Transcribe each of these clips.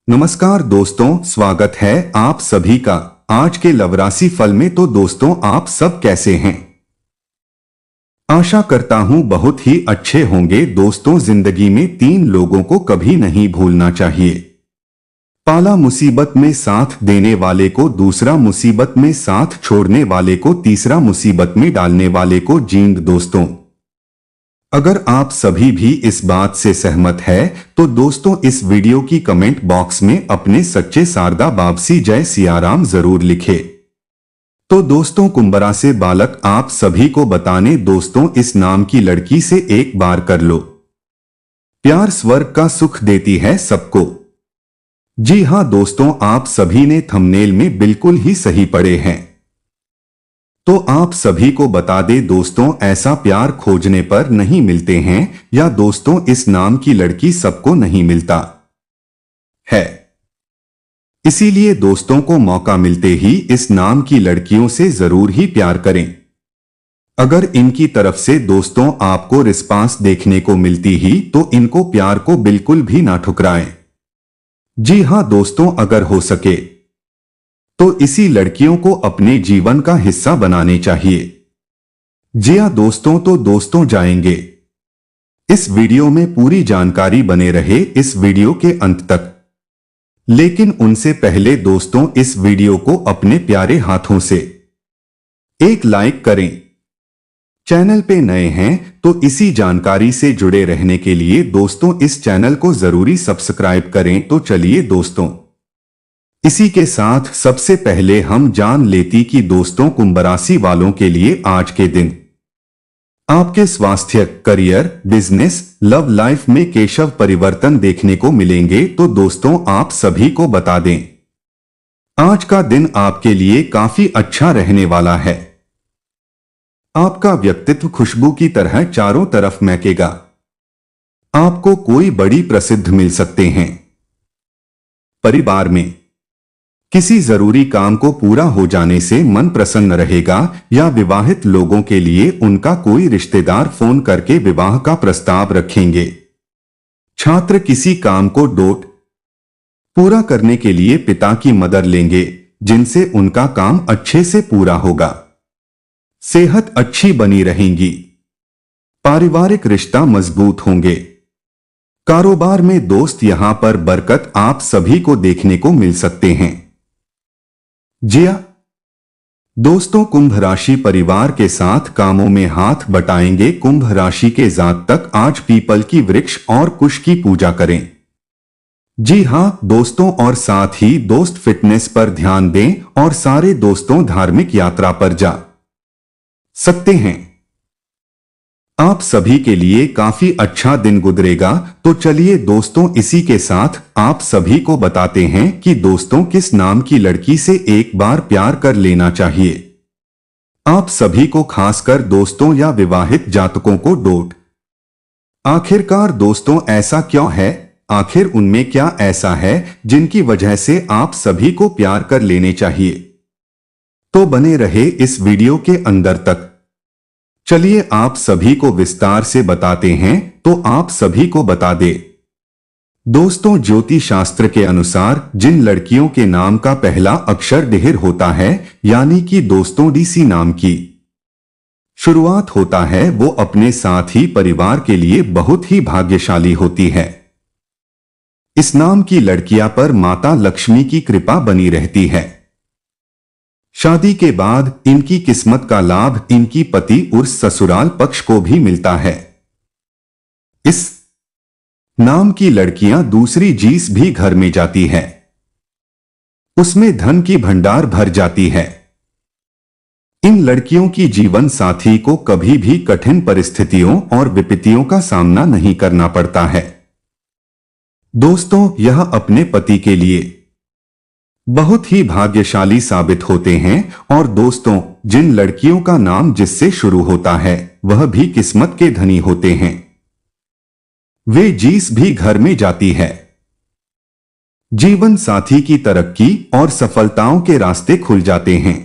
नमस्कार दोस्तों, स्वागत है आप सभी का आज के लव राशि फल में। तो दोस्तों, आप सब कैसे हैं? आशा करता हूं बहुत ही अच्छे होंगे। दोस्तों, जिंदगी में 3 लोगों को कभी नहीं भूलना चाहिए। पहला मुसीबत में साथ देने वाले को, दूसरा मुसीबत में साथ छोड़ने वाले को, तीसरा मुसीबत में डालने वाले को। जींद दोस्तों, अगर आप सभी भी इस बात से सहमत है तो दोस्तों इस वीडियो की कमेंट बॉक्स में अपने सच्चे शारदा वापसी जय सियाराम जरूर लिखे। तो दोस्तों, कुंभ राशि बालक आप सभी को बताने दोस्तों, इस नाम की लड़की से एक बार कर लो प्यार, स्वर्ग का सुख देती है सबको। जी हां दोस्तों, आप सभी ने थंबनेल में बिल्कुल ही सही पढ़े हैं। तो आप सभी को बता दें दोस्तों, ऐसा प्यार खोजने पर नहीं मिलते हैं, या दोस्तों इस नाम की लड़की सबको नहीं मिलता है। इसीलिए दोस्तों को मौका मिलते ही इस नाम की लड़कियों से जरूर ही प्यार करें। अगर इनकी तरफ से दोस्तों आपको रिस्पांस देखने को मिलती ही तो इनको प्यार को बिल्कुल भी ना ठुकराएं। जी हां दोस्तों, अगर हो सके तो इसी लड़कियों को अपने जीवन का हिस्सा बनाने चाहिए। जी हां दोस्तों, तो दोस्तों जाएंगे इस वीडियो में पूरी जानकारी बने रहे इस वीडियो के अंत तक। लेकिन उनसे पहले दोस्तों इस वीडियो को अपने प्यारे हाथों से एक लाइक करें। चैनल पे नए हैं तो इसी जानकारी से जुड़े रहने के लिए दोस्तों इस चैनल को जरूरी सब्सक्राइब करें। तो चलिए दोस्तों, इसी के साथ सबसे पहले हम जान लेती कि दोस्तों कुंभ राशि वालों के लिए आज के दिन आपके स्वास्थ्य, करियर, बिजनेस, लव लाइफ में केशव परिवर्तन देखने को मिलेंगे। तो दोस्तों आप सभी को बता दें, आज का दिन आपके लिए काफी अच्छा रहने वाला है। आपका व्यक्तित्व खुशबू की तरह चारों तरफ महकेगा। आपको कोई बड़ी प्रसिद्ध मिल सकते हैं। परिवार में किसी जरूरी काम को पूरा हो जाने से मन प्रसन्न रहेगा, या विवाहित लोगों के लिए उनका कोई रिश्तेदार फोन करके विवाह का प्रस्ताव रखेंगे। छात्र किसी काम को डोट पूरा करने के लिए पिता की मदद लेंगे, जिनसे उनका काम अच्छे से पूरा होगा। सेहत अच्छी बनी रहेगी। पारिवारिक रिश्ता मजबूत होंगे। कारोबार में दोस्त यहां पर बरकत आप सभी को देखने को मिल सकते हैं। जी हां दोस्तों, कुंभ राशि परिवार के साथ कामों में हाथ बटाएंगे। कुंभ राशि के जातक आज पीपल की वृक्ष और कुश की पूजा करें। जी हां दोस्तों, और साथ ही दोस्त फिटनेस पर ध्यान दें और सारे दोस्तों धार्मिक यात्रा पर जा सकते हैं। आप सभी के लिए काफी अच्छा दिन गुजरेगा। तो चलिए दोस्तों, इसी के साथ आप सभी को बताते हैं कि दोस्तों किस नाम की लड़की से एक बार प्यार कर लेना चाहिए। आप सभी को खासकर दोस्तों या विवाहित जातकों को डोट आखिरकार दोस्तों ऐसा क्यों है? आखिर उनमें क्या ऐसा है जिनकी वजह से आप सभी को प्यार कर लेने चाहिए? तो बने रहे इस वीडियो के अंदर तक। चलिए आप सभी को विस्तार से बताते हैं। तो आप सभी को बता दे दोस्तों, ज्योतिष शास्त्र के अनुसार जिन लड़कियों के नाम का पहला अक्षर डिहिर होता है, यानी कि दोस्तों डीसी नाम की शुरुआत होता है, वो अपने साथ ही परिवार के लिए बहुत ही भाग्यशाली होती है। इस नाम की लड़कियां पर माता लक्ष्मी की कृपा बनी रहती है। शादी के बाद इनकी किस्मत का लाभ इनकी पति और ससुराल पक्ष को भी मिलता है। इस नाम की लड़कियां दूसरी जीस भी घर में जाती है, उसमें धन की भंडार भर जाती है। इन लड़कियों की जीवन साथी को कभी भी कठिन परिस्थितियों और विपत्तियों का सामना नहीं करना पड़ता है। दोस्तों यह अपने पति के लिए बहुत ही भाग्यशाली साबित होते हैं। और दोस्तों, जिन लड़कियों का नाम जिससे शुरू होता है वह भी किस्मत के धनी होते हैं। वे जीस भी घर में जाती है। जीवन साथी की तरक्की और सफलताओं के रास्ते खुल जाते हैं।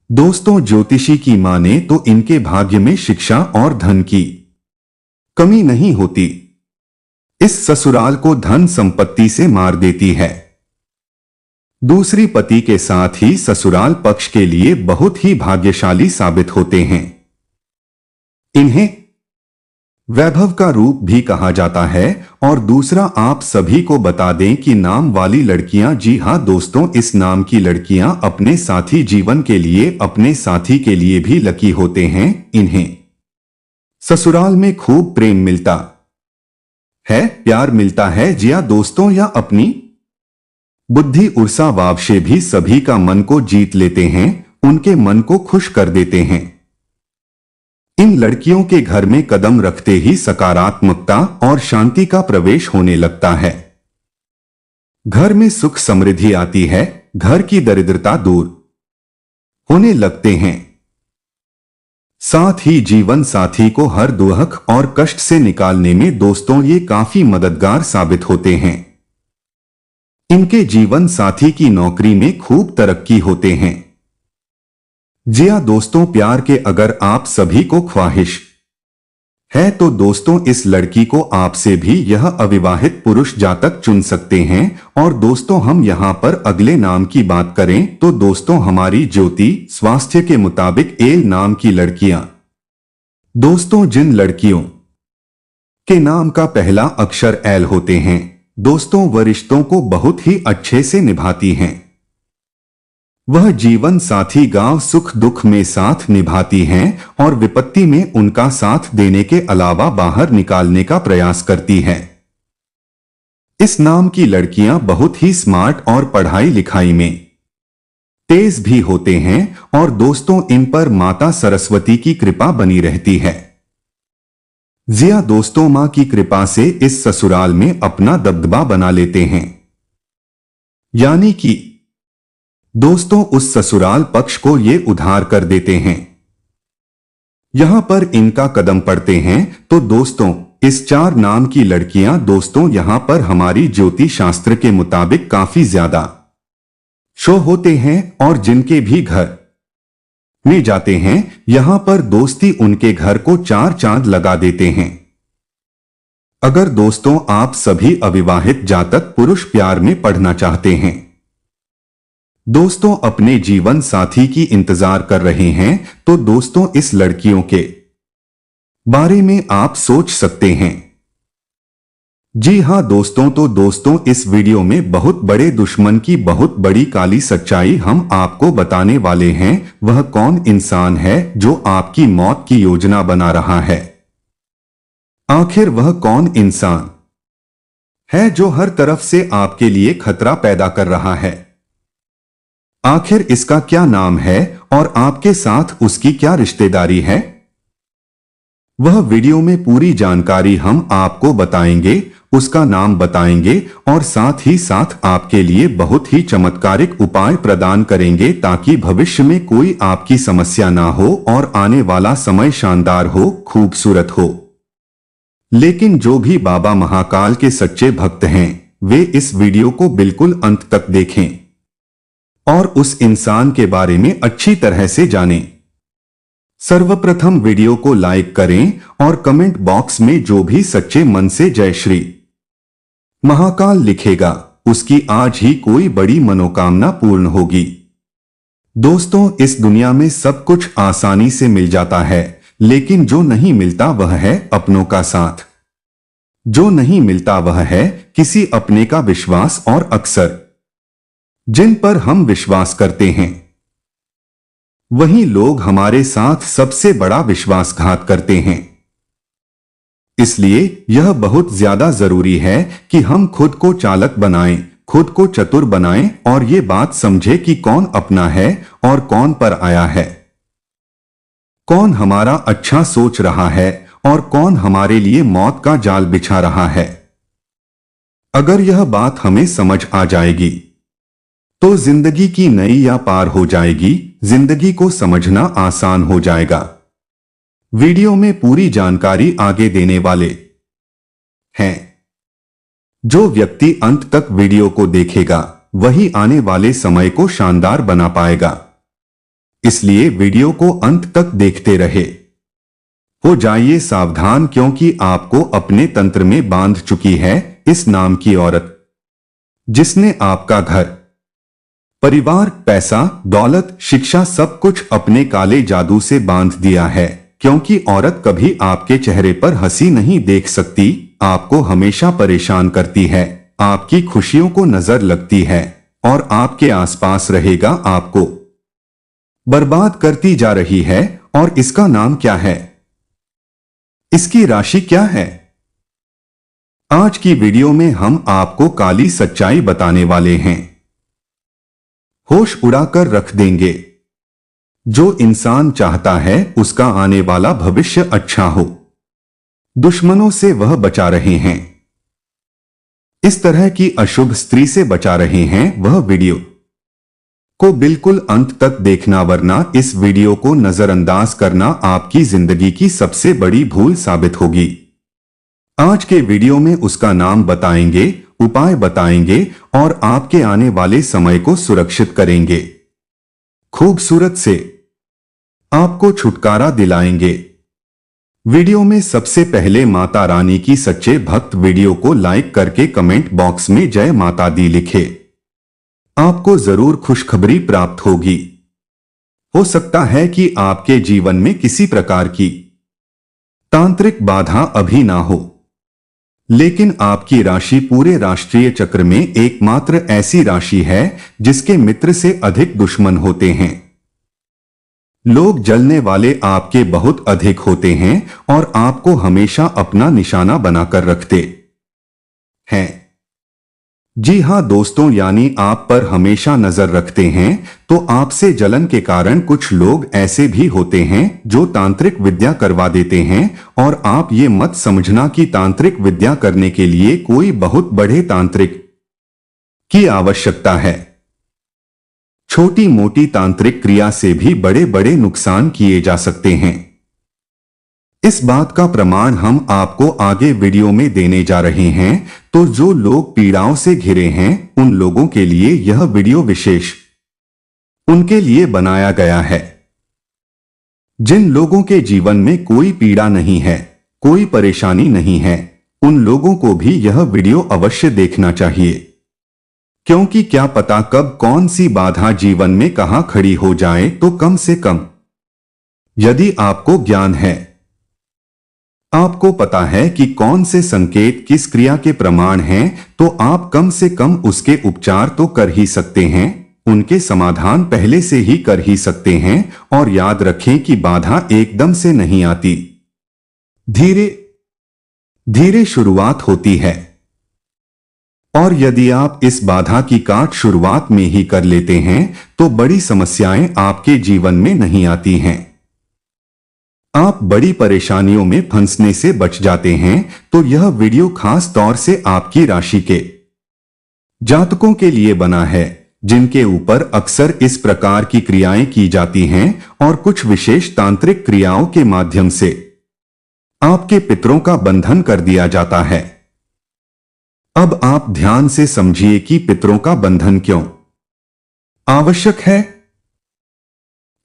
दोस्तों, ज्योतिषी की माने तो इनके भाग्य में शिक्षा और धन की कमी नहीं होती। इस ससुराल को धन संपत्ति से मार देती है। दूसरी पति के साथ ही ससुराल पक्ष के लिए बहुत ही भाग्यशाली साबित होते हैं। इन्हें वैभव का रूप भी कहा जाता है। और दूसरा, आप सभी को बता दें कि नाम वाली लड़कियां, जी हां दोस्तों, इस नाम की लड़कियां अपने साथी जीवन के लिए, अपने साथी के लिए भी लकी होते हैं। इन्हें ससुराल में खूब प्रेम मिलता है, प्यार मिलता है, जी हां दोस्तों, या अपनी बुद्धि उर्सा वाव से भी सभी का मन को जीत लेते हैं, उनके मन को खुश कर देते हैं। इन लड़कियों के घर में कदम रखते ही सकारात्मकता और शांति का प्रवेश होने लगता है। घर में सुख समृद्धि आती है, घर की दरिद्रता दूर होने लगते हैं। साथ ही जीवन साथी को हर दुख और कष्ट से निकालने में दोस्तों ये काफी मददगार साबित होते हैं। इनके जीवन साथी की नौकरी में खूब तरक्की होते हैं। जी हां दोस्तों, प्यार के अगर आप सभी को ख्वाहिश है तो दोस्तों इस लड़की को आपसे भी यह अविवाहित पुरुष जातक चुन सकते हैं। और दोस्तों हम यहां पर अगले नाम की बात करें तो दोस्तों हमारी ज्योति स्वास्थ्य के मुताबिक एल नाम की लड़कियां, दोस्तों जिन लड़कियों के नाम का पहला अक्षर एल होते हैं दोस्तों, वह रिश्तों को बहुत ही अच्छे से निभाती हैं। वह जीवन साथी गांव सुख दुख में साथ निभाती हैं और विपत्ति में उनका साथ देने के अलावा बाहर निकालने का प्रयास करती हैं। इस नाम की लड़कियां बहुत ही स्मार्ट और पढ़ाई लिखाई में तेज भी होते हैं और दोस्तों इन पर माता सरस्वती की कृपा बनी रहती है। जिया दोस्तों मां की कृपा से इस ससुराल में अपना दबदबा बना लेते हैं, यानी कि दोस्तों उस ससुराल पक्ष को ये उधार कर देते हैं। यहां पर इनका कदम पड़ते हैं तो दोस्तों इस 4 नाम की लड़कियां दोस्तों यहां पर हमारी ज्योति शास्त्र के मुताबिक काफी ज्यादा शो होते हैं और जिनके भी घर में जाते हैं यहां पर दोस्ती उनके घर को 4 चांद लगा देते हैं। अगर दोस्तों आप सभी अविवाहित जातक पुरुष प्यार में पढ़ना चाहते हैं, दोस्तों अपने जीवन साथी की इंतजार कर रहे हैं तो दोस्तों इस लड़कियों के बारे में आप सोच सकते हैं। जी हां दोस्तों, तो दोस्तों इस वीडियो में बहुत बड़े दुश्मन की बहुत बड़ी काली सच्चाई हम आपको बताने वाले हैं। वह कौन इंसान है जो आपकी मौत की योजना बना रहा है? आखिर वह कौन इंसान है जो हर तरफ से आपके लिए खतरा पैदा कर रहा है? आखिर इसका क्या नाम है और आपके साथ उसकी क्या रिश्तेदारी है? वह वीडियो में पूरी जानकारी हम आपको बताएंगे, उसका नाम बताएंगे और साथ ही साथ आपके लिए बहुत ही चमत्कारिक उपाय प्रदान करेंगे ताकि भविष्य में कोई आपकी समस्या ना हो और आने वाला समय शानदार हो, खूबसूरत हो। लेकिन जो भी बाबा महाकाल के सच्चे भक्त हैं वे इस वीडियो को बिल्कुल अंत तक देखें और उस इंसान के बारे में अच्छी तरह से जानें। सर्वप्रथम वीडियो को लाइक करें और कमेंट बॉक्स में जो भी सच्चे मन से जय श्री महाकाल लिखेगा उसकी आज ही कोई बड़ी मनोकामना पूर्ण होगी। दोस्तों इस दुनिया में सब कुछ आसानी से मिल जाता है, लेकिन जो नहीं मिलता वह है अपनों का साथ। जो नहीं मिलता वह है किसी अपने का विश्वास और अक्सर जिन पर हम विश्वास करते हैं वही लोग हमारे साथ सबसे बड़ा विश्वासघात करते हैं। इसलिए यह बहुत ज्यादा जरूरी है कि हम खुद को चालक बनाएं, खुद को चतुर बनाएं और ये बात समझें कि कौन अपना है और कौन पर आया है, कौन हमारा अच्छा सोच रहा है और कौन हमारे लिए मौत का जाल बिछा रहा है। अगर यह बात हमें समझ आ जाएगी तो जिंदगी की नैया पार हो जाएगी, जिंदगी को समझना आसान हो जाएगा। वीडियो में पूरी जानकारी आगे देने वाले हैं। जो व्यक्ति अंत तक वीडियो को देखेगा वही आने वाले समय को शानदार बना पाएगा। इसलिए वीडियो को अंत तक देखते रहे। हो जाइए सावधान, क्योंकि आपको अपने तंत्र में बांध चुकी है इस नाम की औरत, जिसने आपका घर, परिवार, पैसा, दौलत, शिक्षा सब कुछ अपने काले जादू से बांध दिया है। क्योंकि औरत कभी आपके चेहरे पर हंसी नहीं देख सकती, आपको हमेशा परेशान करती है, आपकी खुशियों को नजर लगती है और आपके आसपास रहेगा आपको बर्बाद करती जा रही है। और इसका नाम क्या है? इसकी राशि क्या है? आज की वीडियो में हम आपको काली सच्चाई बताने वाले हैं। होश उड़ाकर रख देंगे। जो इंसान चाहता है उसका आने वाला भविष्य अच्छा हो, दुश्मनों से वह बचा रहे हैं, इस तरह की अशुभ स्त्री से बचा रहे हैं, वह वीडियो को बिल्कुल अंत तक देखना, वरना इस वीडियो को नजरअंदाज करना आपकी जिंदगी की सबसे बड़ी भूल साबित होगी। आज के वीडियो में उसका नाम बताएंगे, उपाय बताएंगे और आपके आने वाले समय को सुरक्षित करेंगे। खूबसूरत से आपको छुटकारा दिलाएंगे। वीडियो में सबसे पहले माता रानी की सच्चे भक्त वीडियो को लाइक करके कमेंट बॉक्स में जय माता दी लिखे। आपको जरूर खुशखबरी प्राप्त होगी। हो सकता है कि आपके जीवन में किसी प्रकार की तांत्रिक बाधा अभी ना हो, लेकिन आपकी राशि पूरे राष्ट्रीय चक्र में एकमात्र ऐसी राशि है जिसके मित्र से अधिक दुश्मन होते हैं। लोग जलने वाले आपके बहुत अधिक होते हैं और आपको हमेशा अपना निशाना बनाकर रखते हैं। जी हां दोस्तों, यानी आप पर हमेशा नजर रखते हैं। तो आपसे जलन के कारण कुछ लोग ऐसे भी होते हैं जो तांत्रिक विद्या करवा देते हैं, और आप ये मत समझना कि तांत्रिक विद्या करने के लिए कोई बहुत बड़े तांत्रिक की आवश्यकता है। छोटी मोटी तांत्रिक क्रिया से भी बड़े बड़े नुकसान किए जा सकते हैं। इस बात का प्रमाण हम आपको आगे वीडियो में देने जा रहे हैं। तो जो लोग पीड़ाओं से घिरे हैं उन लोगों के लिए यह वीडियो विशेष उनके लिए बनाया गया है। जिन लोगों के जीवन में कोई पीड़ा नहीं है, कोई परेशानी नहीं है, उन लोगों को भी यह वीडियो अवश्य देखना चाहिए, क्योंकि क्या पता कब कौन सी बाधा जीवन में कहां खड़ी हो जाए। तो कम से कम यदि आपको ज्ञान है, आपको पता है कि कौन से संकेत किस क्रिया के प्रमाण हैं, तो आप कम से कम उसके उपचार तो कर ही सकते हैं, उनके समाधान पहले से ही कर ही सकते हैं। और याद रखें कि बाधा एकदम से नहीं आती, धीरे धीरे शुरुआत होती है। और यदि आप इस बाधा की काट शुरुआत में ही कर लेते हैं तो बड़ी समस्याएं आपके जीवन में नहीं आती हैं, आप बड़ी परेशानियों में फंसने से बच जाते हैं। तो यह वीडियो खास तौर से आपकी राशि के जातकों के लिए बना है, जिनके ऊपर अक्सर इस प्रकार की क्रियाएं की जाती हैं और कुछ विशेष तांत्रिक क्रियाओं के माध्यम से आपके पितरों का बंधन कर दिया जाता है। अब आप ध्यान से समझिए कि पितरों का बंधन क्यों आवश्यक है।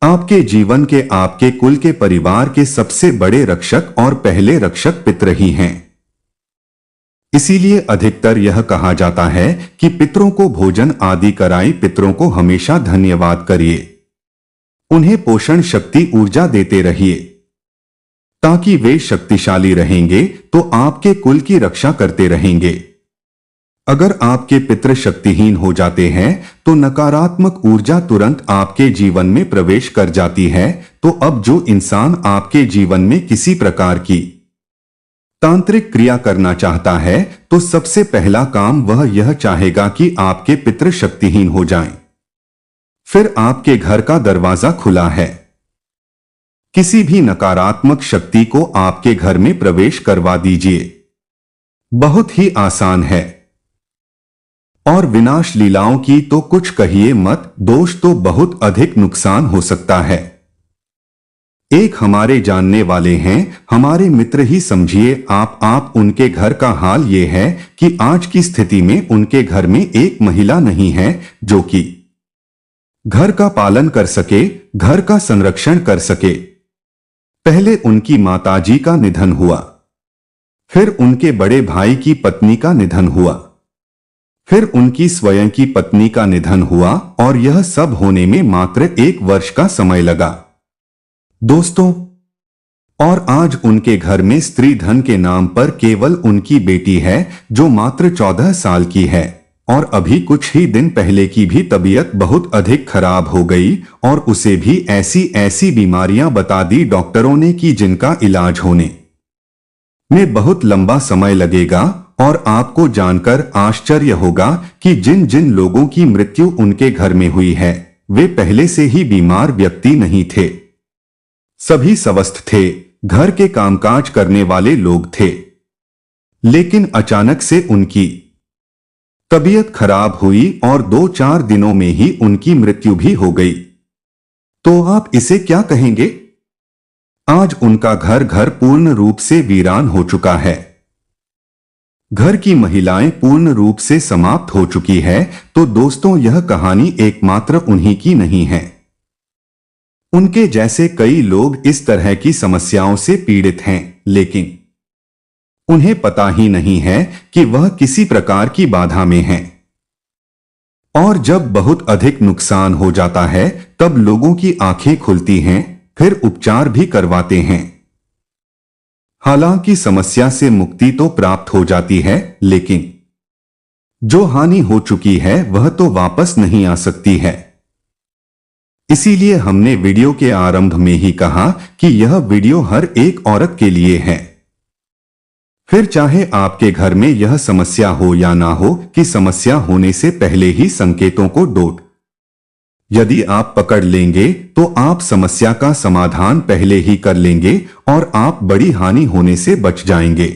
आपके जीवन के, आपके कुल के, परिवार के सबसे बड़े रक्षक और पहले रक्षक पितर ही हैं। इसीलिए अधिकतर यह कहा जाता है कि पितरों को भोजन आदि कराई, पितरों को हमेशा धन्यवाद करिए, उन्हें पोषण शक्ति ऊर्जा देते रहिए, ताकि वे शक्तिशाली रहेंगे तो आपके कुल की रक्षा करते रहेंगे। अगर आपके पितृ शक्तिहीन हो जाते हैं तो नकारात्मक ऊर्जा तुरंत आपके जीवन में प्रवेश कर जाती है। तो अब जो इंसान आपके जीवन में किसी प्रकार की तांत्रिक क्रिया करना चाहता है तो सबसे पहला काम वह यह चाहेगा कि आपके पितृ शक्तिहीन हो जाएं। फिर आपके घर का दरवाजा खुला है, किसी भी नकारात्मक शक्ति को आपके घर में प्रवेश करवा दीजिए। बहुत ही आसान है। और विनाश लीलाओं की तो कुछ कहिए मत, दोष तो बहुत अधिक नुकसान हो सकता है। एक हमारे जानने वाले हैं, हमारे मित्र ही समझिए आप उनके घर का हाल ये है कि आज की स्थिति में उनके घर में एक महिला नहीं है जो कि घर का पालन कर सके, घर का संरक्षण कर सके। पहले उनकी माताजी का निधन हुआ, फिर उनके बड़े भाई की पत्नी का निधन हुआ, फिर उनकी स्वयं की पत्नी का निधन हुआ और यह सब होने में मात्र 1 वर्ष का समय लगा दोस्तों। और आज उनके घर में स्त्री धन के नाम पर केवल उनकी बेटी है जो मात्र 14 साल की है और अभी कुछ ही दिन पहले की भी तबीयत बहुत अधिक खराब हो गई और उसे भी ऐसी ऐसी बीमारियां बता दी डॉक्टरों ने कि जिनका इलाज होने में बहुत लंबा समय लगेगा। और आपको जानकर आश्चर्य होगा कि जिन जिन लोगों की मृत्यु उनके घर में हुई है वे पहले से ही बीमार व्यक्ति नहीं थे, सभी स्वस्थ थे, घर के कामकाज करने वाले लोग थे, लेकिन अचानक से उनकी तबीयत खराब हुई और 2-4 दिनों में ही उनकी मृत्यु भी हो गई। तो आप इसे क्या कहेंगे? आज उनका घर पूर्ण रूप से वीरान हो चुका है, घर की महिलाएं पूर्ण रूप से समाप्त हो चुकी है। तो दोस्तों, यह कहानी एकमात्र उन्हीं की नहीं है, उनके जैसे कई लोग इस तरह की समस्याओं से पीड़ित हैं, लेकिन उन्हें पता ही नहीं है कि वह किसी प्रकार की बाधा में हैं। और जब बहुत अधिक नुकसान हो जाता है तब लोगों की आंखें खुलती हैं, फिर उपचार भी करवाते हैं। हालांकि समस्या से मुक्ति तो प्राप्त हो जाती है, लेकिन जो हानि हो चुकी है वह तो वापस नहीं आ सकती है। इसीलिए हमने वीडियो के आरंभ में ही कहा कि यह वीडियो हर एक औरत के लिए है, फिर चाहे आपके घर में यह समस्या हो या ना हो, कि समस्या होने से पहले ही संकेतों को डोट यदि आप पकड़ लेंगे तो आप समस्या का समाधान पहले ही कर लेंगे और आप बड़ी हानि होने से बच जाएंगे।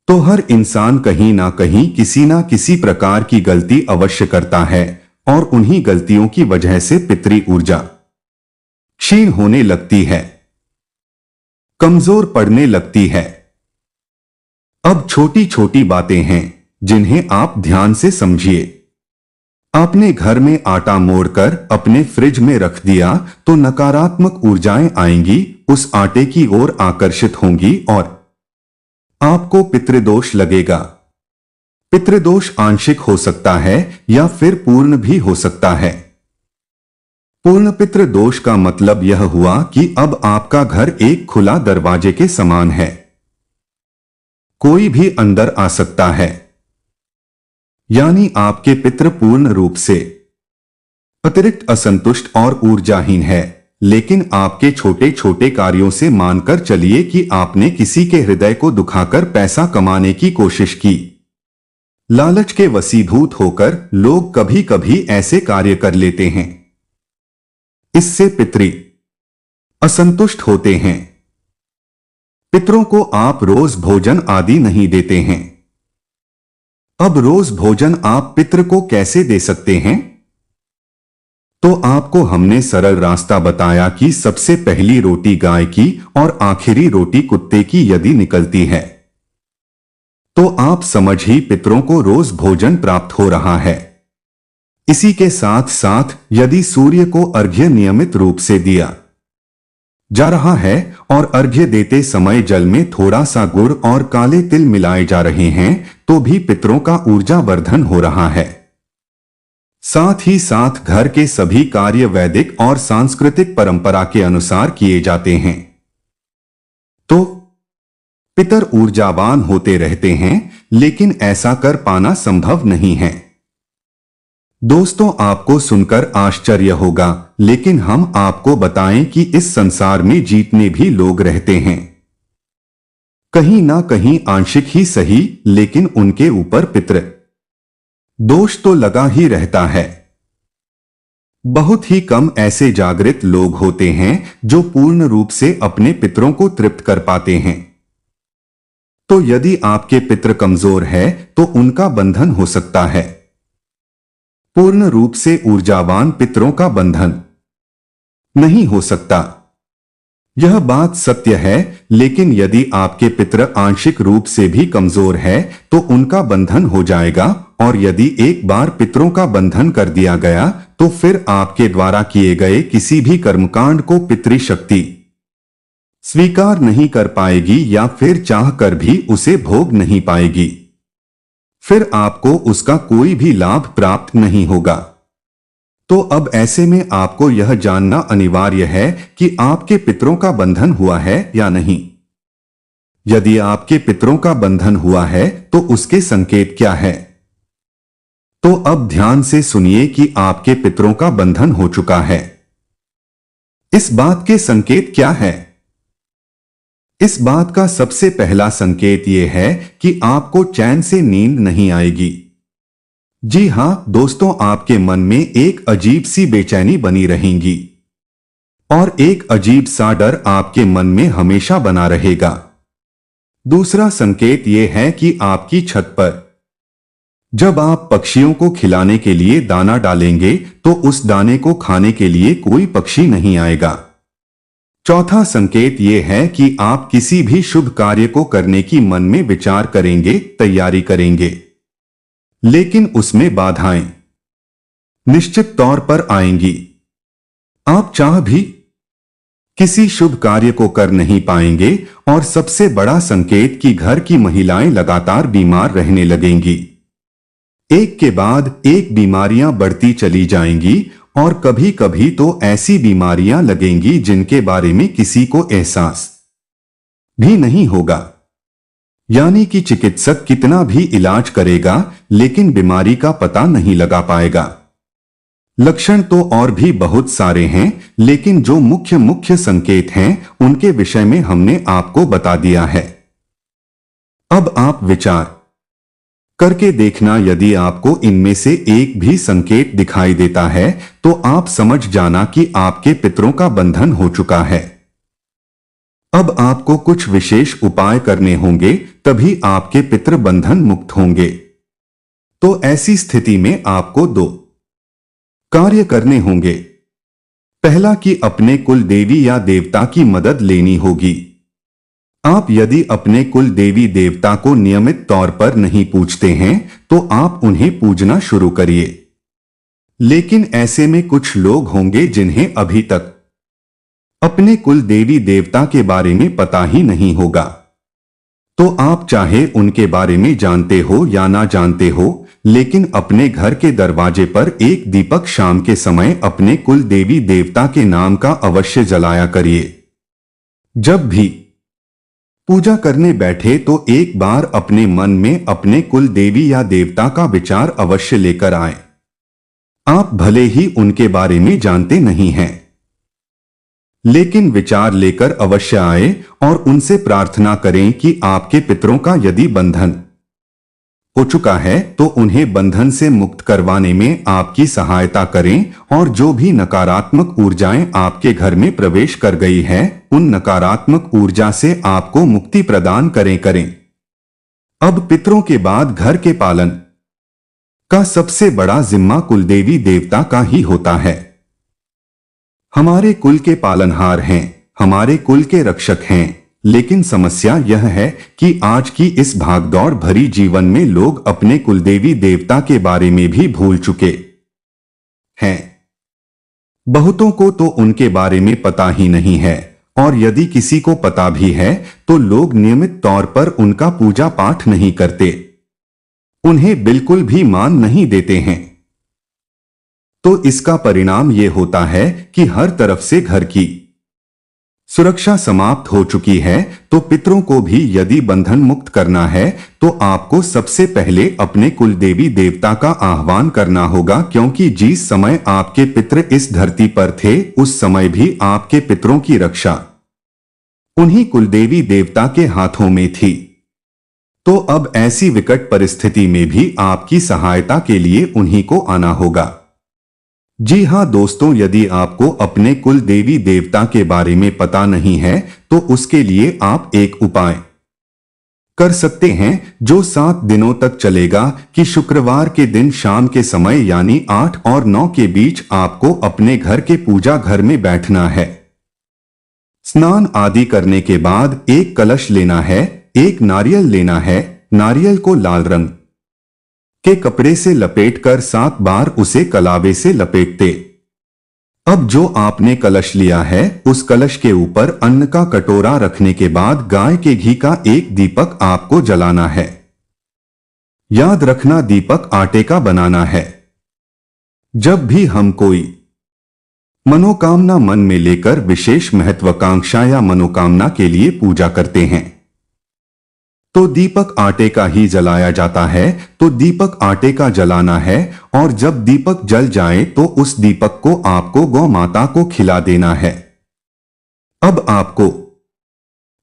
तो हर इंसान कहीं ना कहीं किसी ना किसी प्रकार की गलती अवश्य करता है और उन्हीं गलतियों की वजह से पितृ ऊर्जा क्षीण होने लगती है, कमजोर पड़ने लगती है। अब छोटी छोटी बातें हैं जिन्हें आप ध्यान से समझिए। आपने घर में आटा मोड़कर अपने फ्रिज में रख दिया तो नकारात्मक ऊर्जाएं आएंगी, उस आटे की ओर आकर्षित होंगी और आपको पितृदोष लगेगा। पितृदोष आंशिक हो सकता है या फिर पूर्ण भी हो सकता है। पूर्ण पितृदोष का मतलब यह हुआ कि अब आपका घर एक खुला दरवाजे के समान है, कोई भी अंदर आ सकता है, यानी आपके पितृ पूर्ण रूप से अतिरिक्त असंतुष्ट और ऊर्जाहीन है। लेकिन आपके छोटे छोटे कार्यों से मानकर चलिए कि आपने किसी के हृदय को दुखाकर पैसा कमाने की कोशिश की। लालच के वशीभूत होकर लोग कभी कभी ऐसे कार्य कर लेते हैं, इससे पितृ असंतुष्ट होते हैं। पितरों को आप रोज भोजन आदि नहीं देते हैं। अब रोज भोजन आप पितृ को कैसे दे सकते हैं? तो आपको हमने सरल रास्ता बताया कि सबसे पहली रोटी गाय की और आखिरी रोटी कुत्ते की यदि निकलती है तो आप समझ ही पितरों को रोज भोजन प्राप्त हो रहा है। इसी के साथ साथ यदि सूर्य को अर्घ्य नियमित रूप से दिया जा रहा है और अर्घ्य देते समय जल में थोड़ा सा गुड़ और काले तिल मिलाए जा रहे हैं तो भी पितरों का ऊर्जा वर्धन हो रहा है। साथ ही साथ घर के सभी कार्य वैदिक और सांस्कृतिक परंपरा के अनुसार किए जाते हैं तो पितर ऊर्जावान होते रहते हैं, लेकिन ऐसा कर पाना संभव नहीं है। दोस्तों, आपको सुनकर आश्चर्य होगा, लेकिन हम आपको बताएं कि इस संसार में जितने भी लोग रहते हैं कहीं ना कहीं आंशिक ही सही, लेकिन उनके ऊपर पितृ दोष तो लगा ही रहता है। बहुत ही कम ऐसे जागृत लोग होते हैं जो पूर्ण रूप से अपने पितरों को तृप्त कर पाते हैं। तो यदि आपके पितृ कमजोर है तो उनका बंधन हो सकता है। पूर्ण रूप से ऊर्जावान पितरों का बंधन नहीं हो सकता, यह बात सत्य है। लेकिन यदि आपके पितृ आंशिक रूप से भी कमजोर है तो उनका बंधन हो जाएगा, और यदि एक बार पितरों का बंधन कर दिया गया तो फिर आपके द्वारा किए गए किसी भी कर्मकांड को पितृशक्ति स्वीकार नहीं कर पाएगी या फिर चाह कर भी उसे भोग नहीं पाएगी। फिर आपको उसका कोई भी लाभ प्राप्त नहीं होगा। तो अब ऐसे में आपको यह जानना अनिवार्य है कि आपके पितरों का बंधन हुआ है या नहीं। यदि आपके पितरों का बंधन हुआ है तो उसके संकेत क्या है? तो अब ध्यान से सुनिए कि आपके पितरों का बंधन हो चुका है। इस बात के संकेत क्या है? इस बात का सबसे पहला संकेत यह है कि आपको चैन से नींद नहीं आएगी। जी हां दोस्तों, आपके मन में एक अजीब सी बेचैनी बनी रहेगी और एक अजीब सा डर आपके मन में हमेशा बना रहेगा। दूसरा संकेत यह है कि आपकी छत पर जब आप पक्षियों को खिलाने के लिए दाना डालेंगे तो उस दाने को खाने के लिए कोई पक्षी नहीं आएगा। चौथा संकेत यह है कि आप किसी भी शुभ कार्य को करने की मन में विचार करेंगे, तैयारी करेंगे, लेकिन उसमें बाधाएं निश्चित तौर पर आएंगी। आप चाह भी किसी शुभ कार्य को कर नहीं पाएंगे और सबसे बड़ा संकेत कि घर की महिलाएं लगातार बीमार रहने लगेंगी। एक के बाद एक बीमारियां बढ़ती चली जाएंगी और कभी कभी तो ऐसी बीमारियां लगेंगी जिनके बारे में किसी को एहसास भी नहीं होगा। यानी कि चिकित्सक कितना भी इलाज करेगा लेकिन बीमारी का पता नहीं लगा पाएगा। लक्षण तो और भी बहुत सारे हैं, लेकिन जो मुख्य संकेत हैं उनके विषय में हमने आपको बता दिया है। अब आप विचार करके देखना, यदि आपको इनमें से एक भी संकेत दिखाई देता है तो आप समझ जाना कि आपके पितरों का बंधन हो चुका है। अब आपको कुछ विशेष उपाय करने होंगे, तभी आपके पितृ बंधन मुक्त होंगे। तो ऐसी स्थिति में आपको 2 कार्य करने होंगे। पहला कि अपने कुल देवी या देवता की मदद लेनी होगी। आप यदि अपने कुल देवी देवता को नियमित तौर पर नहीं पूजते हैं तो आप उन्हें पूजना शुरू करिए। लेकिन ऐसे में कुछ लोग होंगे जिन्हें अभी तक अपने कुल देवी देवता के बारे में पता ही नहीं होगा। तो आप चाहे उनके बारे में जानते हो या ना जानते हो, लेकिन अपने घर के दरवाजे पर एक दीपक शाम के समय अपने कुल देवी देवता के नाम का अवश्य जलाया करिए। जब भी पूजा करने बैठे तो एक बार अपने मन में अपने कुल देवी या देवता का विचार अवश्य लेकर आए। आप भले ही उनके बारे में जानते नहीं हैं, लेकिन विचार लेकर अवश्य आए और उनसे प्रार्थना करें कि आपके पितरों का यदि बंधन हो चुका है तो उन्हें बंधन से मुक्त करवाने में आपकी सहायता करें, और जो भी नकारात्मक ऊर्जाएं आपके घर में प्रवेश कर गई है उन नकारात्मक ऊर्जा से आपको मुक्ति प्रदान करें। अब पितरों के बाद घर के पालन का सबसे बड़ा जिम्मा कुलदेवी देवता का ही होता है। हमारे कुल के पालनहार हैं, हमारे कुल के रक्षक हैं, लेकिन समस्या यह है कि आज की इस भागदौड़ भरी जीवन में लोग अपने कुलदेवी देवता के बारे में भी भूल चुके हैं। बहुतों को तो उनके बारे में पता ही नहीं है, और यदि किसी को पता भी है तो लोग नियमित तौर पर उनका पूजा पाठ नहीं करते, उन्हें बिल्कुल भी मान नहीं देते हैं। तो इसका परिणाम यह होता है कि हर तरफ से घर की सुरक्षा समाप्त हो चुकी है। तो पितरों को भी यदि बंधन मुक्त करना है तो आपको सबसे पहले अपने कुल देवी देवता का आह्वान करना होगा, क्योंकि जिस समय आपके पितृ इस धरती पर थे उस समय भी आपके पितरों की रक्षा उन्हीं कुलदेवी देवता के हाथों में थी। तो अब ऐसी विकट परिस्थिति में भी आपकी सहायता के लिए उन्हीं को आना होगा। जी हां दोस्तों, यदि आपको अपने कुल देवी देवता के बारे में पता नहीं है तो उसके लिए आप एक उपाय कर सकते हैं जो 7 दिनों तक चलेगा कि शुक्रवार के दिन शाम के समय यानी 8 और 9 के बीच आपको अपने घर के पूजा घर में बैठना है। स्नान आदि करने के बाद एक कलश लेना है, एक नारियल लेना है। नारियल को लाल रंग के कपड़े से लपेटकर 7 बार उसे कलावे से लपेटते अब जो आपने कलश लिया है उस कलश के ऊपर अन्न का कटोरा रखने के बाद गाय के घी का एक दीपक आपको जलाना है। याद रखना, दीपक आटे का बनाना है। जब भी हम कोई मनोकामना मन में लेकर विशेष महत्वाकांक्षा या मनोकामना के लिए पूजा करते हैं तो दीपक आटे का ही जलाया जाता है। तो दीपक आटे का जलाना है और जब दीपक जल जाए तो उस दीपक को आपको गौ माता को खिला देना है। अब आपको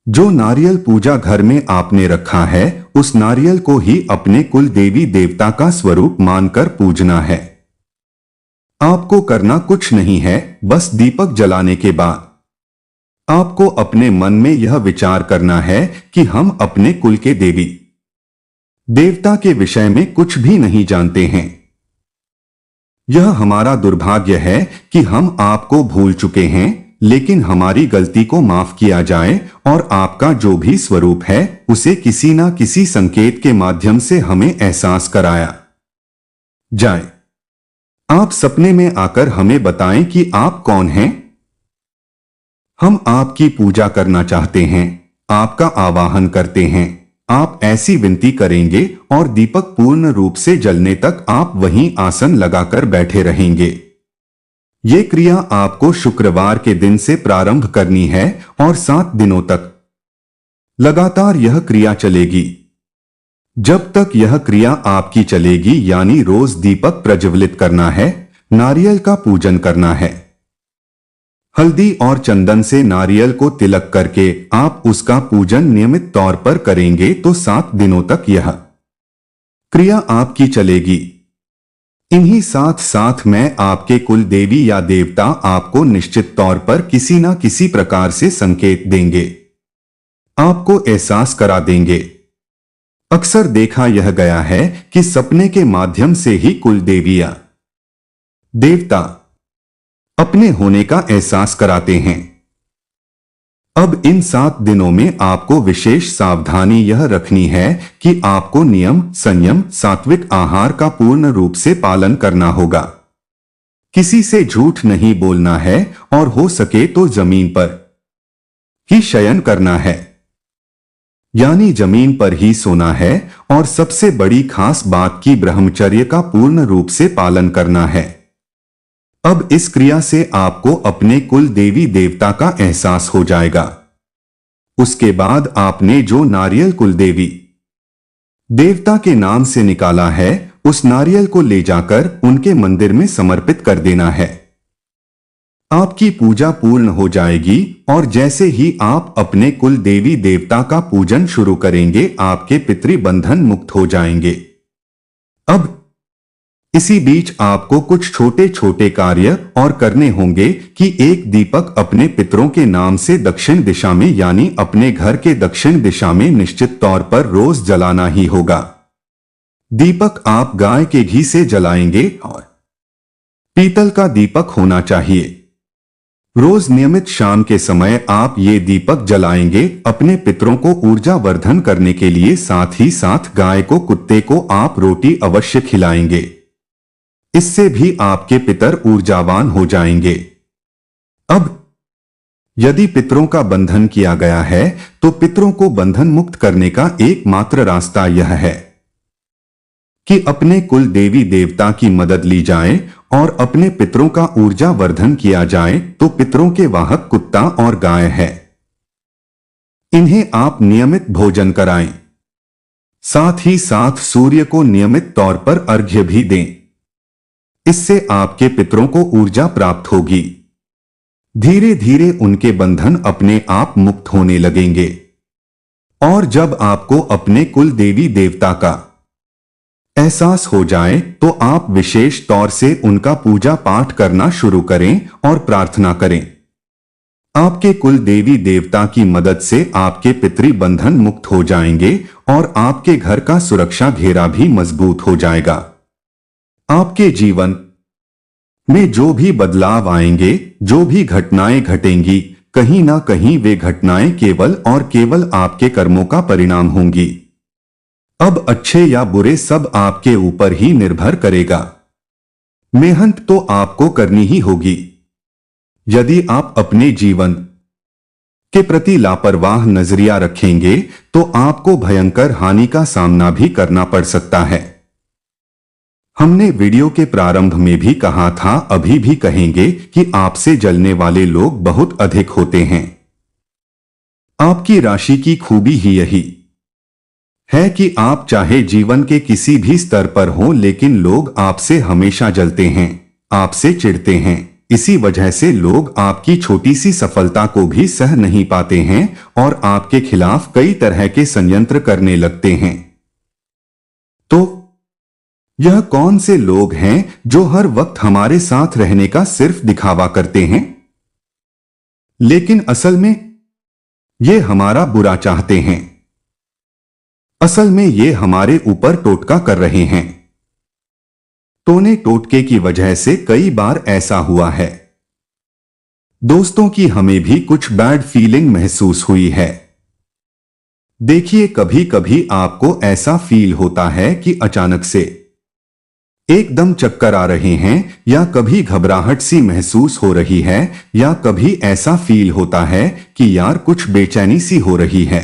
जो नारियल पूजा घर में आपने रखा है उस नारियल को ही अपने कुल देवी देवता का स्वरूप मानकर पूजना है। आपको करना कुछ नहीं है, बस दीपक जलाने के बाद आपको अपने मन में यह विचार करना है कि हम अपने कुल के देवी देवता के विषय में कुछ भी नहीं जानते हैं। यह हमारा दुर्भाग्य है कि हम आपको भूल चुके हैं, लेकिन हमारी गलती को माफ किया जाए और आपका जो भी स्वरूप है उसे किसी ना किसी संकेत के माध्यम से हमें एहसास कराया जाए। आप सपने में आकर हमें बताएं कि आप कौन हैं। हम आपकी पूजा करना चाहते हैं, आपका आवाहन करते हैं। आप ऐसी विनती करेंगे और दीपक पूर्ण रूप से जलने तक आप वहीं आसन लगाकर बैठे रहेंगे। ये क्रिया आपको शुक्रवार के दिन से प्रारंभ करनी है और 7 दिनों तक लगातार यह क्रिया चलेगी। जब तक यह क्रिया आपकी चलेगी, यानी रोज दीपक प्रज्वलित करना है, नारियल का पूजन करना है। हल्दी और चंदन से नारियल को तिलक करके आप उसका पूजन नियमित तौर पर करेंगे तो 7 दिनों तक यह क्रिया आपकी चलेगी। इन्हीं साथ साथ में आपके कुल देवी या देवता आपको निश्चित तौर पर किसी न किसी प्रकार से संकेत देंगे, आपको एहसास करा देंगे। अक्सर देखा यह गया है कि सपने के माध्यम से ही कुल देवी या देवता अपने होने का एहसास कराते हैं। अब इन 7 दिनों में आपको विशेष सावधानी यह रखनी है कि आपको नियम, संयम, सात्विक आहार का पूर्ण रूप से पालन करना होगा। किसी से झूठ नहीं बोलना है और हो सके तो जमीन पर ही शयन करना है, यानी जमीन पर ही सोना है। और सबसे बड़ी खास बात की ब्रह्मचर्य का पूर्ण रूप से पालन करना है। अब इस क्रिया से आपको अपने कुल देवी देवता का एहसास हो जाएगा। उसके बाद आपने जो नारियल कुल देवी देवता के नाम से निकाला है उस नारियल को ले जाकर उनके मंदिर में समर्पित कर देना है। आपकी पूजा पूर्ण हो जाएगी और जैसे ही आप अपने कुल देवी देवता का पूजन शुरू करेंगे आपके पितृबंधन मुक्त हो जाएंगे। अब इसी बीच आपको कुछ छोटे छोटे कार्य और करने होंगे कि एक दीपक अपने पितरों के नाम से दक्षिण दिशा में, यानी अपने घर के दक्षिण दिशा में निश्चित तौर पर रोज जलाना ही होगा। दीपक आप गाय के घी से जलाएंगे और पीतल का दीपक होना चाहिए। रोज नियमित शाम के समय आप ये दीपक जलाएंगे अपने पितरों को ऊर्जा वर्धन करने के लिए। साथ ही साथ गाय को, कुत्ते को आप रोटी अवश्य खिलाएंगे। इससे भी आपके पितर ऊर्जावान हो जाएंगे। अब यदि पितरों का बंधन किया गया है तो पितरों को बंधन मुक्त करने का एकमात्र रास्ता यह है कि अपने कुल देवी देवता की मदद ली जाए और अपने पितरों का ऊर्जा वर्धन किया जाए। तो पितरों के वाहक कुत्ता और गाय है, इन्हें आप नियमित भोजन कराएं। साथ ही साथ सूर्य को नियमित तौर पर अर्घ्य भी दें। इससे आपके पितरों को ऊर्जा प्राप्त होगी। धीरे धीरे उनके बंधन अपने आप मुक्त होने लगेंगे और जब आपको अपने कुल देवी देवता का एहसास हो जाए तो आप विशेष तौर से उनका पूजा पाठ करना शुरू करें और प्रार्थना करें। आपके कुल देवी देवता की मदद से आपके पितृबंधन मुक्त हो जाएंगे और आपके घर का सुरक्षा घेरा भी मजबूत हो जाएगा। आपके जीवन में जो भी बदलाव आएंगे, जो भी घटनाएं घटेंगी, कहीं ना कहीं वे घटनाएं केवल और केवल आपके कर्मों का परिणाम होंगी। अब अच्छे या बुरे सब आपके ऊपर ही निर्भर करेगा। मेहनत तो आपको करनी ही होगी। यदि आप अपने जीवन के प्रति लापरवाह नजरिया रखेंगे तो आपको भयंकर हानि का सामना भी करना पड़ सकता है। हमने वीडियो के प्रारंभ में भी कहा था, अभी भी कहेंगे कि आपसे जलने वाले लोग बहुत अधिक होते हैं। आपकी राशि की खूबी ही यही है कि आप चाहे जीवन के किसी भी स्तर पर हो, लेकिन लोग आपसे हमेशा जलते हैं, आपसे चिढ़ते हैं। इसी वजह से लोग आपकी छोटी सी सफलता को भी सह नहीं पाते हैं और आपके खिलाफ कई तरह के षड्यंत्र करने लगते हैं। तो यह कौन से लोग हैं जो हर वक्त हमारे साथ रहने का सिर्फ दिखावा करते हैं, लेकिन असल में ये हमारा बुरा चाहते हैं? असल में ये हमारे ऊपर टोटका कर रहे हैं। टोने टोटके की वजह से कई बार ऐसा हुआ है दोस्तों कि हमें भी कुछ बैड फीलिंग महसूस हुई है। देखिए, कभी कभी आपको ऐसा फील होता है कि अचानक से एकदम चक्कर आ रहे हैं, या कभी घबराहट सी महसूस हो रही है, या कभी ऐसा फील होता है कि यार कुछ बेचैनी सी हो रही है।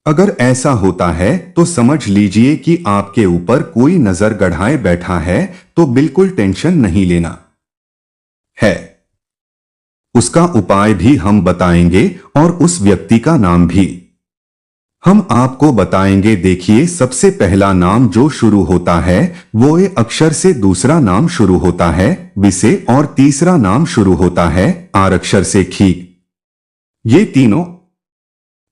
अगर ऐसा होता है तो समझ लीजिए कि आपके ऊपर कोई नजर गड़ाए बैठा है, तो बिल्कुल टेंशन नहीं लेना है। उसका उपाय भी हम बताएंगे और उस व्यक्ति का नाम भी हम आपको बताएंगे। देखिए, सबसे पहला नाम जो शुरू होता है वो ए अक्षर से, दूसरा नाम शुरू होता है वि से और तीसरा नाम शुरू होता है आर अक्षर से। ठीक, ये तीनों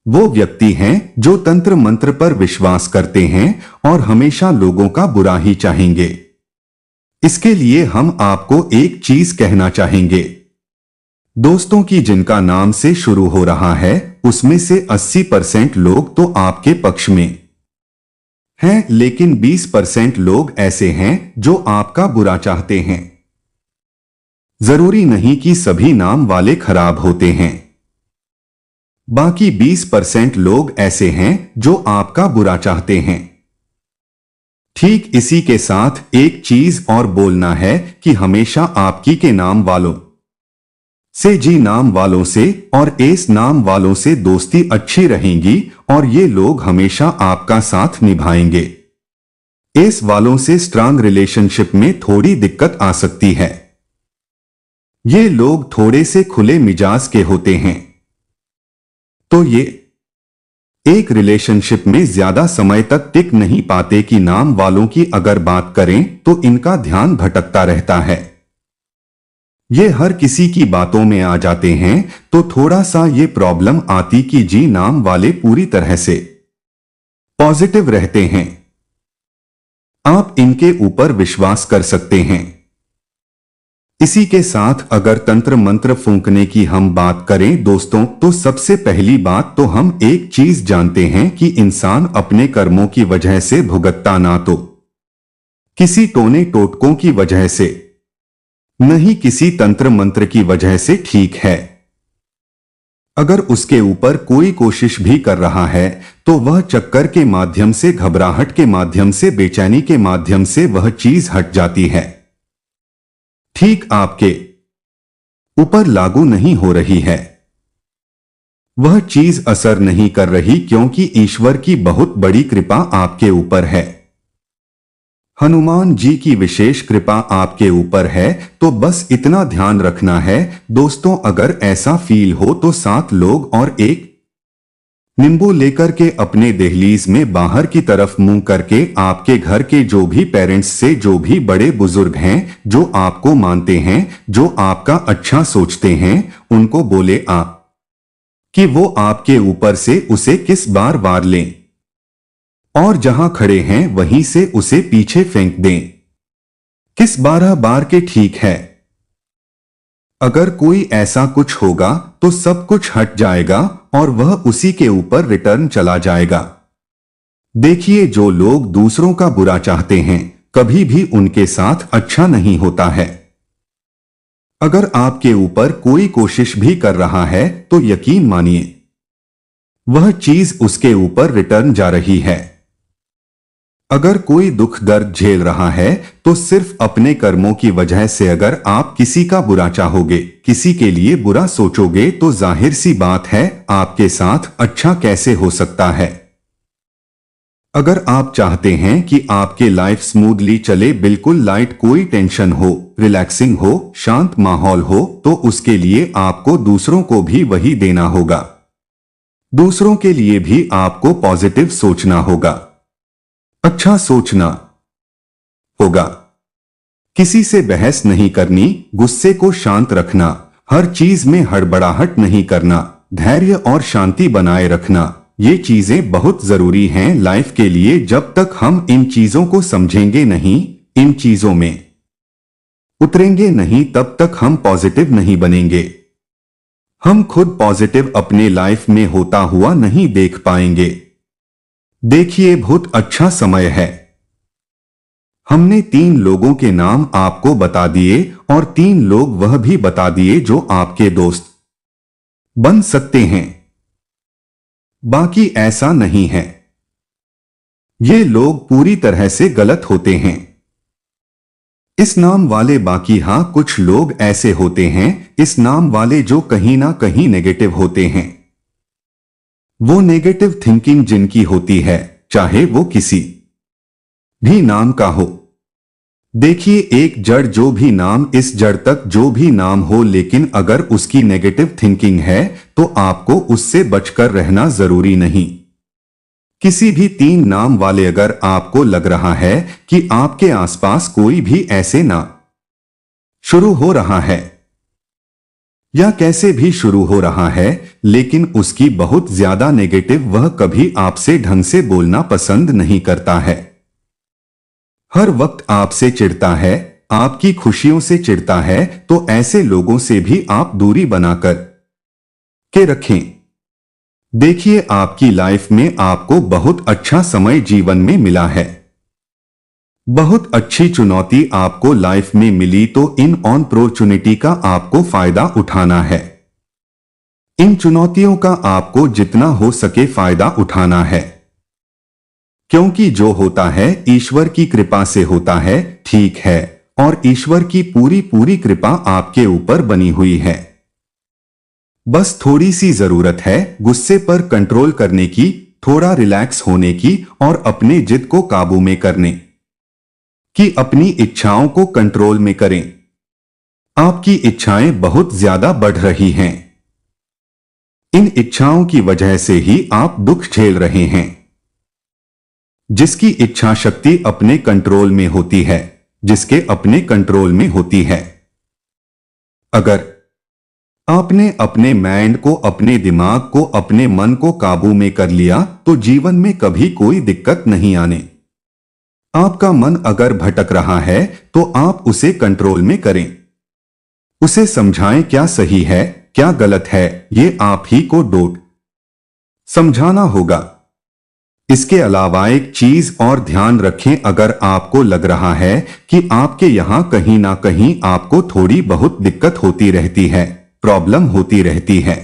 वो व्यक्ति हैं जो तंत्र मंत्र पर विश्वास करते हैं और हमेशा लोगों का बुरा ही चाहेंगे। इसके लिए हम आपको एक चीज कहना चाहेंगे दोस्तों की जिनका नाम से शुरू हो रहा है उसमें से 80% लोग तो आपके पक्ष में हैं, लेकिन 20% लोग ऐसे हैं जो आपका बुरा चाहते हैं। जरूरी नहीं कि सभी नाम वाले खराब होते हैं, बाकी 20% लोग ऐसे हैं जो आपका बुरा चाहते हैं। ठीक इसी के साथ एक चीज और बोलना है कि हमेशा आपकी के नाम वालों से, जी नाम वालों से और एस नाम वालों से दोस्ती अच्छी रहेंगी और ये लोग हमेशा आपका साथ निभाएंगे। एस वालों से स्ट्रांग रिलेशनशिप में थोड़ी दिक्कत आ सकती है। ये लोग थोड़े से खुले मिजाज के होते हैं, तो ये एक रिलेशनशिप में ज्यादा समय तक टिक नहीं पाते। कि नाम वालों की अगर बात करें तो इनका ध्यान भटकता रहता है, ये हर किसी की बातों में आ जाते हैं, तो थोड़ा सा ये प्रॉब्लम आती कि जी नाम वाले पूरी तरह से पॉजिटिव रहते हैं, आप इनके ऊपर विश्वास कर सकते हैं। इसी के साथ अगर तंत्र मंत्र फूंकने की हम बात करें दोस्तों, तो सबसे पहली बात तो हम एक चीज जानते हैं कि इंसान अपने कर्मों की वजह से भुगतता ना तो किसी टोने टोटकों की वजह से, नहीं किसी तंत्र मंत्र की वजह से, ठीक है। अगर उसके ऊपर कोई कोशिश भी कर रहा है तो वह चक्कर के माध्यम से, घबराहट के माध्यम से, बेचैनी के माध्यम से वह चीज हट जाती है। ठीक आपके ऊपर लागू नहीं हो रही है, वह चीज असर नहीं कर रही, क्योंकि ईश्वर की बहुत बड़ी कृपा आपके ऊपर है, हनुमान जी की विशेष कृपा आपके ऊपर है। तो बस इतना ध्यान रखना है दोस्तों, अगर ऐसा फील हो तो 7 लोग और एक नींबू लेकर के अपने दहलीज में बाहर की तरफ मुंह करके आपके घर के जो भी पेरेंट्स से, जो भी बड़े बुजुर्ग हैं, जो आपको मानते हैं, जो आपका अच्छा सोचते हैं, उनको बोले कि वो आपके ऊपर से उसे किस बार वार लें और जहां खड़े हैं वहीं से उसे पीछे फेंक दें। किस 12 बार के, ठीक है। अगर कोई ऐसा कुछ होगा तो सब कुछ हट जाएगा और वह उसी के ऊपर रिटर्न चला जाएगा। देखिए, जो लोग दूसरों का बुरा चाहते हैं कभी भी उनके साथ अच्छा नहीं होता है। अगर आपके ऊपर कोई कोशिश भी कर रहा है तो यकीन मानिए वह चीज उसके ऊपर रिटर्न जा रही है। अगर कोई दुख दर्द झेल रहा है तो सिर्फ अपने कर्मों की वजह से। अगर आप किसी का बुरा चाहोगे, किसी के लिए बुरा सोचोगे, तो जाहिर सी बात है आपके साथ अच्छा कैसे हो सकता है। अगर आप चाहते हैं कि आपके लाइफ स्मूथली चले, बिल्कुल लाइट, कोई टेंशन हो, रिलैक्सिंग हो, शांत माहौल हो, तो उसके लिए आपको दूसरों को भी वही देना होगा। दूसरों के लिए भी आपको पॉजिटिव सोचना होगा, अच्छा सोचना होगा। किसी से बहस नहीं करनी, गुस्से को शांत रखना, हर चीज में हड़बड़ाहट नहीं करना, धैर्य और शांति बनाए रखना, ये चीजें बहुत जरूरी हैं लाइफ के लिए। जब तक हम इन चीजों को समझेंगे नहीं, इन चीजों में उतरेंगे नहीं, तब तक हम पॉजिटिव नहीं बनेंगे। हम खुद पॉजिटिव अपने लाइफ में होता हुआ नहीं देख पाएंगे। देखिए, बहुत अच्छा समय है। हमने 3 लोगों के नाम आपको बता दिए और 3 लोग वह भी बता दिए जो आपके दोस्त बन सकते हैं। बाकी ऐसा नहीं है। ये लोग पूरी तरह से गलत होते हैं। इस नाम वाले बाकी, हाँ, कुछ लोग ऐसे होते हैं इस नाम वाले जो कहीं ना कहीं नेगेटिव होते हैं। वो नेगेटिव थिंकिंग जिनकी होती है, चाहे वो किसी भी नाम का हो। देखिए, एक जड़, जो भी नाम, इस जड़ तक जो भी नाम हो, लेकिन अगर उसकी नेगेटिव थिंकिंग है तो आपको उससे बचकर रहना जरूरी नहीं। किसी भी 3 नाम वाले, अगर आपको लग रहा है कि आपके आसपास कोई भी ऐसे ना शुरू हो रहा है या कैसे भी शुरू हो रहा है, लेकिन उसकी बहुत ज्यादा नेगेटिव, वह कभी आपसे ढंग से बोलना पसंद नहीं करता है, हर वक्त आपसे चिढ़ता है, आपकी खुशियों से चिढ़ता है, तो ऐसे लोगों से भी आप दूरी बनाकर के रखें। देखिए, आपकी लाइफ में आपको बहुत अच्छा समय जीवन में मिला है, बहुत अच्छी चुनौती आपको लाइफ में मिली, तो इन अपॉर्चुनिटी का आपको फायदा उठाना है। इन चुनौतियों का आपको जितना हो सके फायदा उठाना है, क्योंकि जो होता है ईश्वर की कृपा से होता है, ठीक है, और ईश्वर की पूरी पूरी कृपा आपके ऊपर बनी हुई है। बस थोड़ी सी जरूरत है गुस्से पर कंट्रोल करने की, थोड़ा रिलैक्स होने की और अपने जिद को काबू में करने की, अपनी इच्छाओं को कंट्रोल में करें। आपकी इच्छाएं बहुत ज्यादा बढ़ रही हैं। इन इच्छाओं की वजह से ही आप दुख झेल रहे हैं। जिसकी इच्छा शक्ति अपने कंट्रोल में होती है, जिसके अपने कंट्रोल में होती है, अगर आपने अपने माइंड को, अपने दिमाग को, अपने मन को काबू में कर लिया, तो जीवन में कभी कोई दिक्कत नहीं आने। आपका मन अगर भटक रहा है तो आप उसे कंट्रोल में करें, उसे समझाएं क्या सही है क्या गलत है, ये आप ही को डोट समझाना होगा। इसके अलावा एक चीज और ध्यान रखें, अगर आपको लग रहा है कि आपके यहां कहीं ना कहीं आपको थोड़ी बहुत दिक्कत होती रहती है, प्रॉब्लम होती रहती है,